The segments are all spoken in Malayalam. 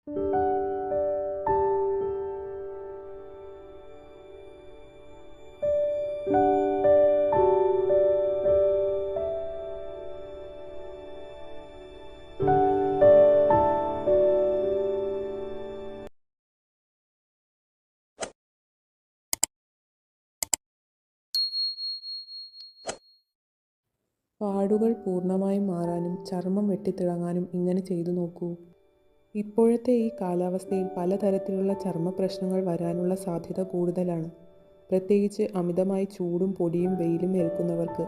പാടുകൾ പൂർണ്ണമായും മാറാനും ചർമ്മം വെട്ടിത്തിളങ്ങാനും ഇങ്ങനെ ചെയ്തു നോക്കൂ. ഇപ്പോഴത്തെ ഈ കാലാവസ്ഥയിൽ പലതരത്തിലുള്ള ചർമ്മ പ്രശ്നങ്ങൾ വരാനുള്ള സാധ്യത കൂടുതലാണ്, പ്രത്യേകിച്ച് അമിതമായി ചൂടും പൊടിയും വെയിലും ഏൽക്കുന്നവർക്ക്.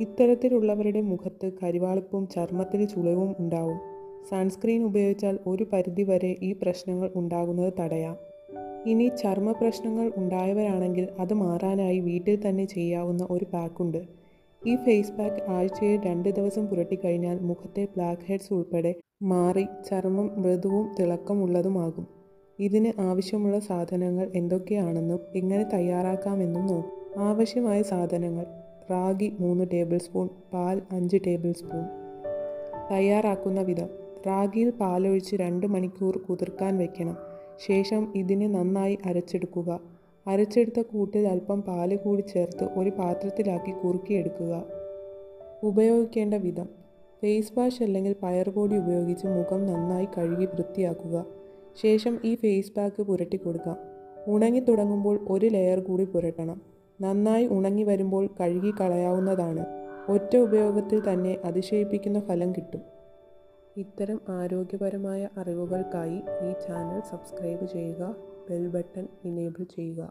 ഇത്തരത്തിലുള്ളവരുടെ മുഖത്ത് കരിവാളിപ്പും ചർമ്മത്തിന് ചുളിവും ഉണ്ടാവും. സൺസ്ക്രീൻ ഉപയോഗിച്ചാൽ ഒരു പരിധിവരെ ഈ പ്രശ്നങ്ങൾ ഉണ്ടാകുന്നത് തടയാം. ഇനി ചർമ്മ പ്രശ്നങ്ങൾ ഉണ്ടായവരാണെങ്കിൽ അത് മാറാനായി വീട്ടിൽ തന്നെ ചെയ്യാവുന്ന ഒരു പാക്കുണ്ട്. ഈ ഫേസ് പാക്ക് ആഴ്ചയിൽ 2 ദിവസം പുരട്ടിക്കഴിഞ്ഞാൽ മുഖത്തെ ബ്ലാക്ക് ഹെഡ്സ് ഉൾപ്പെടെ മാറി ചർമ്മം മൃദുവും തിളക്കമുള്ളതുമാകും. ഇതിന് ആവശ്യമുള്ള സാധനങ്ങൾ എന്തൊക്കെയാണെന്നും എങ്ങനെ തയ്യാറാക്കാമെന്നും നോക്കാം. ആവശ്യമായ സാധനങ്ങൾ: റാഗി 3 ടേബിൾ സ്പൂൺ, പാൽ 5 ടേബിൾ സ്പൂൺ. തയ്യാറാക്കുന്ന വിധം: റാഗിയിൽ പാലൊഴിച്ച് 2 മണിക്കൂർ കുതിർക്കാൻ വയ്ക്കണം. ശേഷം ഇതിനെ നന്നായി അരച്ചെടുക്കുക. അരച്ചെടുത്ത കൂട്ടിൽ അല്പം പാല് കൂടി ചേർത്ത് ഒരു പാത്രത്തിലാക്കി കുറുക്കിയെടുക്കുക. ഉപയോഗിക്കേണ്ട വിധം: ഫേസ് വാഷ് അല്ലെങ്കിൽ പയറുപൊടി ഉപയോഗിച്ച് മുഖം നന്നായി കഴുകി വൃത്തിയാക്കുക. ശേഷം ഈ ഫേസ് പാക്ക് പുരട്ടിക്കൊടുക്കാം. ഉണങ്ങി തുടങ്ങുമ്പോൾ ഒരു ലെയർ കൂടി പുരട്ടണം. നന്നായി ഉണങ്ങി വരുമ്പോൾ കഴുകി കളയാവുന്നതാണ്. ഒറ്റ ഉപയോഗത്തിൽ തന്നെ അതിശയിപ്പിക്കുന്ന ഫലം കിട്ടും. ഇത്തരം ആരോഗ്യപരമായ അറിവുകൾക്കായി ഈ ചാനൽ സബ്സ്ക്രൈബ് ചെയ്യുക, ബെൽ ബട്ടൺ ഇനേബിൾ ചെയ്യുക.